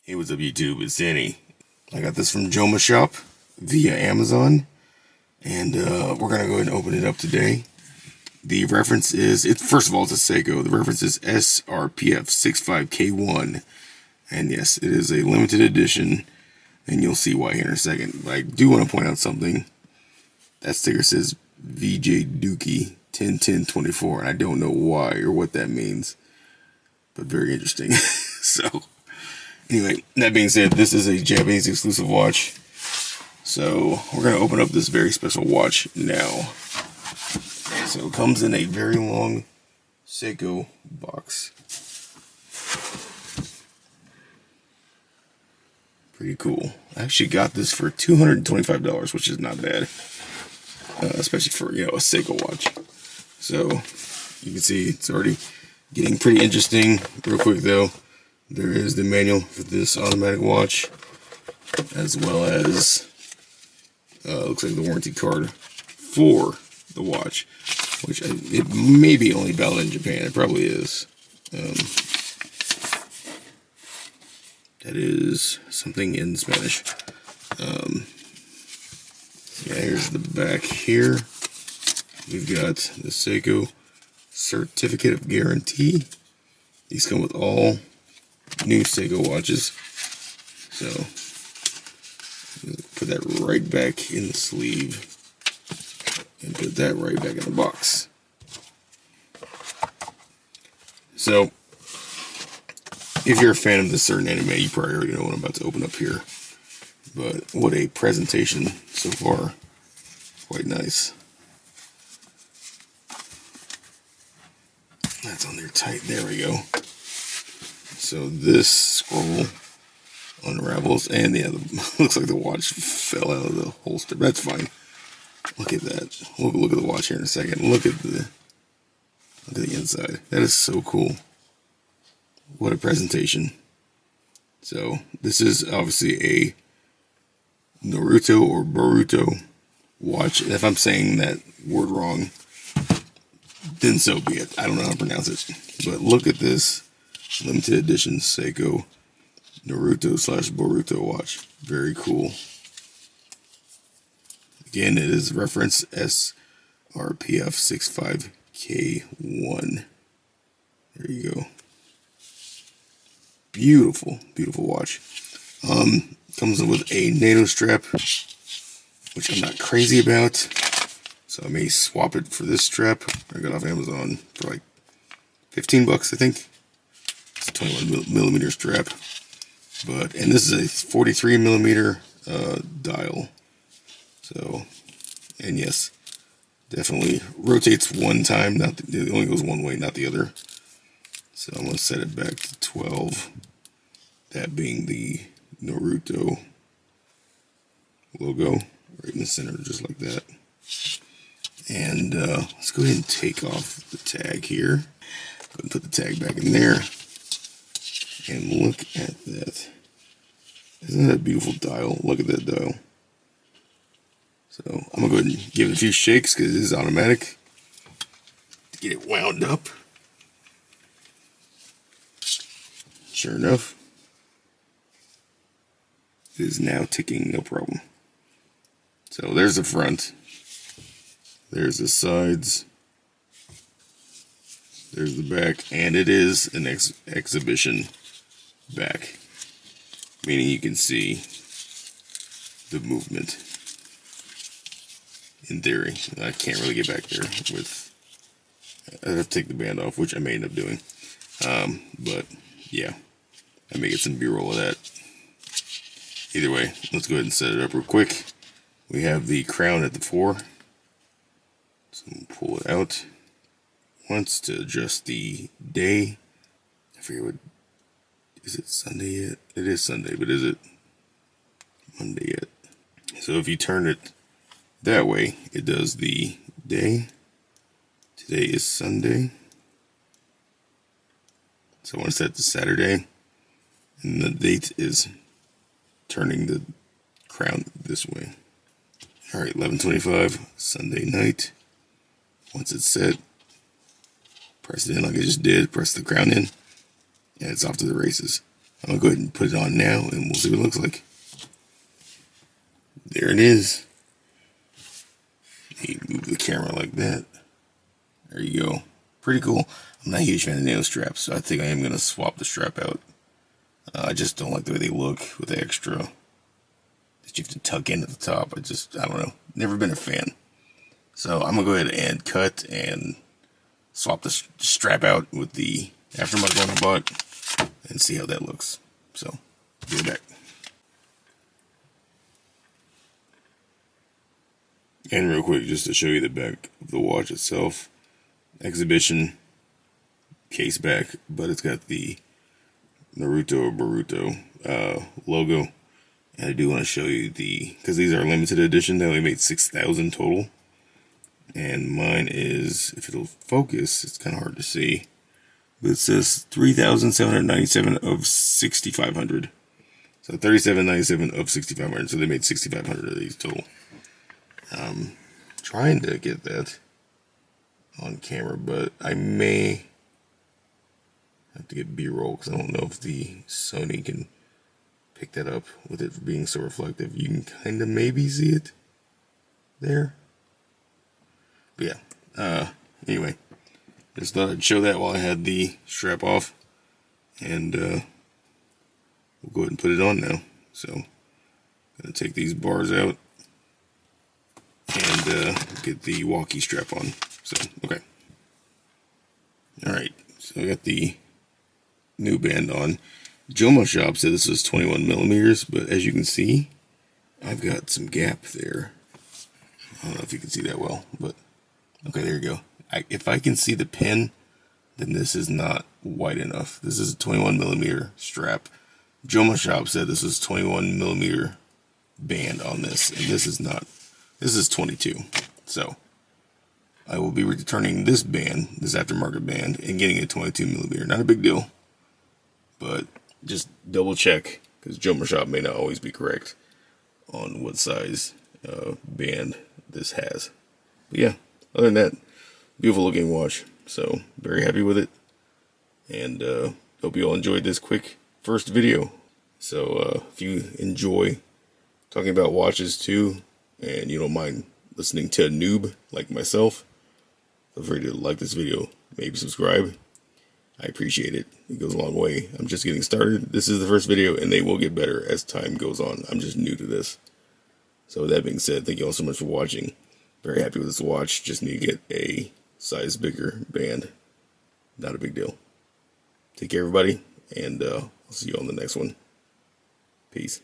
Hey, what's up YouTube? It's Danny. I got this from Joma Shop via Amazon, and we're gonna go ahead and open it up today. The reference is, first of all, it's a Seiko. The reference is SRPF65K1, and yes, it is a limited edition, and you'll see why here in a second. But I do want to point out something. That sticker says VJ Dookie 101024, and I don't know why or what that means, but very interesting. So. Anyway, that being said, this is a Japanese exclusive watch. So we're going to open up this very special watch now. So it comes in a very long Seiko box. Pretty cool. I actually got this for $225, which is not bad. Especially for, a Seiko watch. So you can see it's already getting pretty interesting. Real quick though. There is the manual for this automatic watch, as well as looks like the warranty card for the watch, which it may be only valid in Japan. It probably is. That is something in Spanish. Yeah, here's the back here. We've got the Seiko Certificate of Guarantee. These come with all new Seiko watches. So put that right back in the sleeve and put that right back in the box. So if you're a fan of this certain anime, you probably already know what I'm about to open up here. But what a presentation so far. Quite nice. That's on there tight. There we go. So this scroll unravels, and yeah, looks like the watch fell out of the holster. That's fine. Look at that. We'll look at the watch here in a second. Look at the inside. That is so cool. What a presentation. So this is obviously a Naruto or Boruto watch. If I'm saying that word wrong, then so be it. I don't know how to pronounce it. But look at this. Limited edition Seiko Naruto/Boruto watch. Very cool. Again, it is reference SRPF65K1. There you go. Beautiful, beautiful watch. Comes with a NATO strap, which I'm not crazy about. So I may swap it for this strap. I got off Amazon for like 15 bucks, I think. 21 millimeter strap, and this is a 43 millimeter dial. So, and yes, definitely rotates one time. It only goes one way, not the other. So I'm gonna set it back to 12. That being the Naruto logo right in the center, just like that. And let's go ahead and take off the tag here. Go ahead and put the tag back in there. And look at that. Isn't that a beautiful dial? Look at that dial. So I'm going to go ahead and give it a few shakes because it is automatic to get it wound up. Sure enough, it is now ticking, no problem. So there's the front. There's the sides. There's the back. And it is an exhibition back, meaning you can see the movement. In theory, I can't really get back there with. I have to take the band off, which I may end up doing. But yeah, I may get some B-roll of that. Either way, let's go ahead and set it up real quick. We have the crown at the fore, so we'll pull it out once to adjust the day. I forget what. Is it Sunday yet? It is Sunday, but is it Monday yet? So if you turn it that way, it does the day. Today is Sunday. So I want to set it to Saturday. And the date is turning the crown this way. Alright, 11:25, Sunday night. Once it's set, press it in like I just did, press the crown in, and it's off to the races. I'm gonna go ahead and put it on now, and we'll see what it looks like. There it is. You move the camera like that. There you go. Pretty cool. I'm not a huge fan of nail straps, so I think I am gonna swap the strap out. I just don't like the way they look with the extra that you have to tuck in at the top. I don't know. Never been a fan. So I'm gonna go ahead and cut and swap the strap out with the aftermarket one I bought and see how that looks. So, be right back. And real quick, just to show you the back of the watch itself. Exhibition case back, but it's got the naruto&boruto logo. And I do want to show you because these are limited edition, they only made 6,000 total. And mine is, if it'll focus, it's kind of hard to see, but it says 3,797 of 6,500. So 3,797 of 6,500. So they made 6,500 of these total. Trying to get that on camera, but I may have to get B-roll because I don't know if the Sony can pick that up with it being so reflective. You can kind of maybe see it there. But yeah, anyway, just thought I'd show that while I had the strap off, and we'll go ahead and put it on now. So, gonna take these bars out and get the walkie strap on. So, okay. Alright, so I got the new band on. Joma Shop said this was 21 millimeters, but as you can see, I've got some gap there. I don't know if you can see that well, but okay, there you go. If I can see the pin, then this is not wide enough. This is a 21 millimeter strap. Joma Shop said this is 21 millimeter band on this, and this is not. This is 22. So I will be returning this band, this aftermarket band, and getting a 22 millimeter. Not a big deal, but just double check, because Joma Shop may not always be correct on what size band this has. But yeah, other than that, beautiful looking watch. So very happy with it, and hope you all enjoyed this quick first video. So if you enjoy talking about watches too, and you don't mind listening to a noob like myself, feel free to like this video, maybe subscribe. I appreciate it. It goes a long way. I'm just getting started. This is the first video, and they will get better as time goes on. I'm just new to this. So with that being said, thank you all so much for watching. Very happy with this watch. Just need to get a size bigger band. Not a big deal. Take care, everybody, and I'll see you on the next one. Peace.